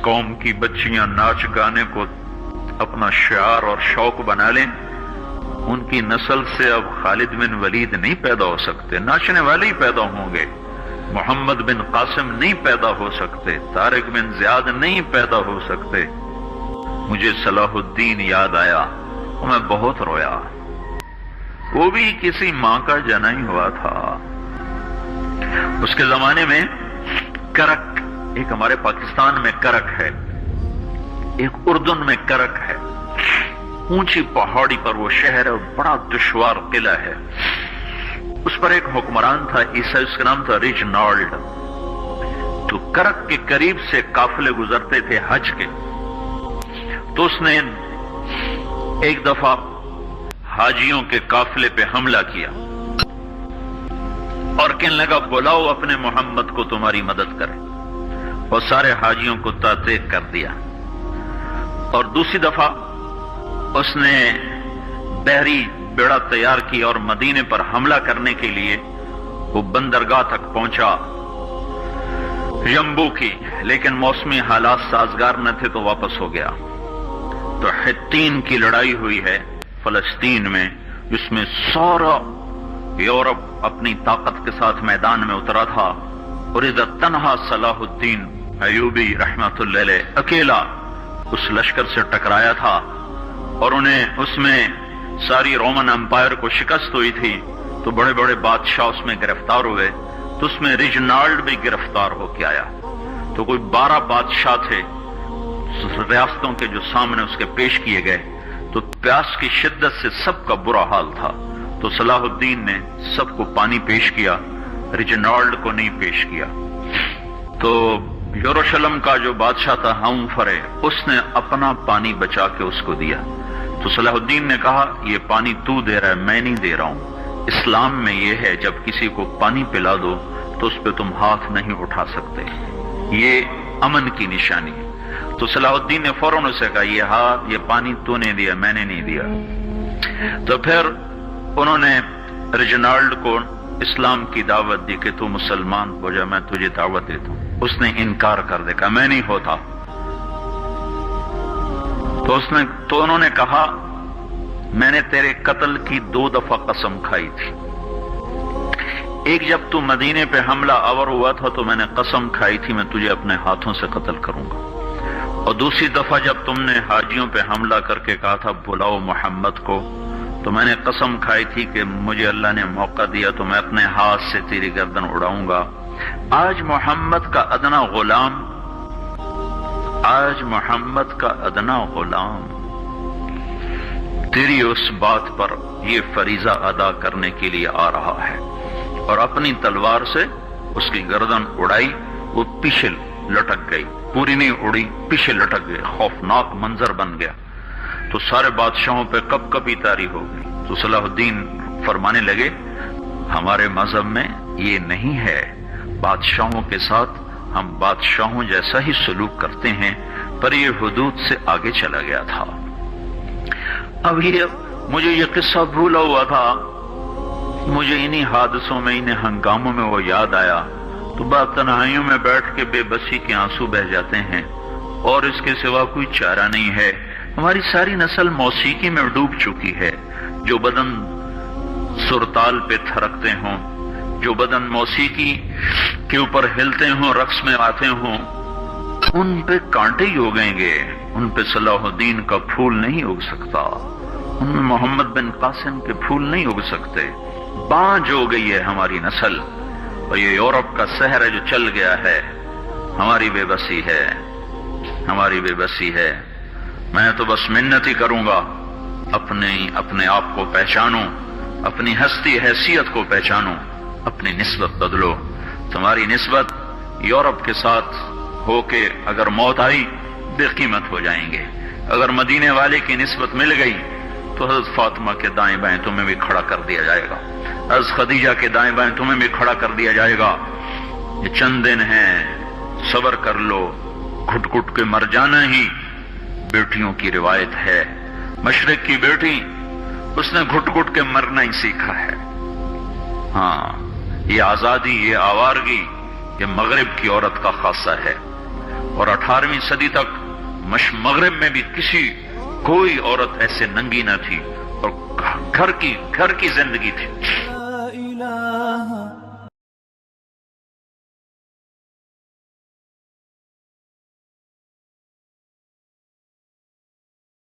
قوم کی بچیاں ناچ گانے کو اپنا شعار اور شوق بنا لیں، ان کی نسل سے اب خالد بن ولید نہیں پیدا ہو سکتے، ناچنے والے ہی پیدا ہوں گے، محمد بن قاسم نہیں پیدا ہو سکتے، طارق بن زیاد نہیں پیدا ہو سکتے۔ مجھے صلاح الدین یاد آیا، میں بہت رویا۔ وہ بھی کسی ماں کا جنا ہی ہوا تھا۔ اس کے زمانے میں کرک، ایک ہمارے پاکستان میں کرک ہے، ایک اردن میں کرک ہے، اونچی پہاڑی پر وہ شہر ہے، بڑا دشوار قلعہ ہے۔ اس پر ایک حکمران تھا عیسائی، اس کا نام تھا ریجنالڈ۔ تو کرک کے قریب سے قافلے گزرتے تھے حج کے، تو اس نے ایک دفعہ حاجیوں کے قافلے پہ حملہ کیا اور کہنے لگا بلاؤ اپنے محمد کو تمہاری مدد کرے، اور سارے حاجیوں کو تعطیق کر دیا۔ اور دوسری دفعہ اس نے بحری بیڑا تیار کی اور مدینے پر حملہ کرنے کے لیے وہ بندرگاہ تک پہنچا یمبو کی، لیکن موسمی حالات سازگار نہ تھے تو واپس ہو گیا۔ تو حطین کی لڑائی ہوئی ہے فلسطین میں، جس میں سارا یورپ اپنی طاقت کے ساتھ میدان میں اترا تھا، اور ادھر تنہا صلاح الدین ایوبی رحمت اللہ علیہ اکیلا اس لشکر سے ٹکرایا تھا، اور انہیں اس میں ساری رومن امپائر کو شکست ہوئی تھی، تو بڑے بڑے بادشاہ اس میں گرفتار ہوئے، تو اس میں ریجنالڈ بھی گرفتار ہو کے آیا۔ تو کوئی 12 بادشاہ تھے ریاستوں کے جو سامنے اس کے پیش کیے گئے، تو پیاس کی شدت سے سب کا برا حال تھا، تو صلاح الدین نے سب کو پانی پیش کیا، ریجنالڈ کو نہیں پیش کیا۔ تو یروشلم کا جو بادشاہ تھا ہم فرے، اس نے اپنا پانی بچا کے اس کو دیا۔ تو صلاح الدین نے کہا یہ پانی تو دے رہا ہے، میں نہیں دے رہا ہوں۔ اسلام میں یہ ہے جب کسی کو پانی پلا دو تو اس پہ تم ہاتھ نہیں اٹھا سکتے، یہ امن کی نشانی ہے۔ تو صلاح الدین نے فوراً اسے کہا یہ پانی تو نے دیا، میں نے نہیں دیا۔ تو پھر انہوں نے ریجنالڈ کو اسلام کی دعوت دی کہ تو مسلمان ہو جا، میں تجھے دعوت دیتا ہوں۔ اس نے انکار کر دیا، کہا میں نہیں ہوتا۔ تو انہوں نے کہا میں نے تیرے قتل کی 2 دفعہ قسم کھائی تھی، ایک جب تو مدینے پہ حملہ آور ہوا تھا تو میں نے قسم کھائی تھی میں تجھے اپنے ہاتھوں سے قتل کروں گا، اور دوسری دفعہ جب تم نے حاجیوں پہ حملہ کر کے کہا تھا بلاؤ محمد کو، تو میں نے قسم کھائی تھی کہ مجھے اللہ نے موقع دیا تو میں اپنے ہاتھ سے تیری گردن اڑاؤں گا۔ آج محمد کا ادنا غلام تیری اس بات پر یہ فریضہ ادا کرنے کے لیے آ رہا ہے، اور اپنی تلوار سے اس کی گردن اڑائی، وہ پیچھے لٹک گئی، پوری نہیں اڑی، پیچھے لٹک گئی، خوفناک منظر بن گیا۔ تو سارے بادشاہوں پہ کب کبھی طاری ہو گئی۔ تو صلاح الدین فرمانے لگے ہمارے مذہب میں یہ نہیں ہے، بادشاہوں کے ساتھ ہم بادشاہوں جیسا ہی سلوک کرتے ہیں، پر یہ حدود سے آگے چلا گیا تھا۔ اب مجھے یہ قصہ بھولا ہوا تھا، مجھے انہی حادثوں میں، انہی ہنگاموں میں وہ یاد آیا، تو بعد تنہائیوں میں بیٹھ کے بے بسی کے آنسو بہ جاتے ہیں، اور اس کے سوا کوئی چارہ نہیں ہے۔ ہماری ساری نسل موسیقی میں ڈوب چکی ہے، جو بدن سرتال پہ تھرکتے ہوں، جو بدن موسیقی کے اوپر ہلتے ہوں، رقص میں آتے ہوں، ان پہ کانٹے ہی اگیں گے، ان پہ صلاح الدین کا پھول نہیں اگ سکتا، ان میں محمد بن قاسم کے پھول نہیں اگ سکتے۔ بانجھ ہو گئی ہے ہماری نسل، اور یہ یورپ کا سحر ہے جو چل گیا ہے، ہماری بے بسی ہے، ہماری بے بسی ہے۔ میں تو بس منت ہی کروں گا اپنے آپ کو پہچانو، اپنی ہستی حیثیت کو پہچانو، اپنی نسبت بدلو۔ تمہاری نسبت یورپ کے ساتھ ہو کے اگر موت آئی بے قیمت ہو جائیں گے، اگر مدینے والے کی نسبت مل گئی تو حضرت فاطمہ کے دائیں بائیں تمہیں بھی کھڑا کر دیا جائے گا، حضرت خدیجہ کے دائیں بائیں تمہیں بھی کھڑا کر دیا جائے گا۔ یہ چند دن ہیں، صبر کر لو، گھٹ گھٹ کے مر جانا ہی بیٹیوں کی روایت ہے۔ مشرق کی بیٹی اس نے گھٹ گھٹ کے مرنا ہی سیکھا ہے۔ ہاں، یہ آزادی، یہ آوارگی، یہ مغرب کی عورت کا خاصہ ہے۔ اور 18ویں صدی تک مغرب میں بھی کوئی عورت ایسے ننگی نہ تھی، اور گھر کی زندگی تھی۔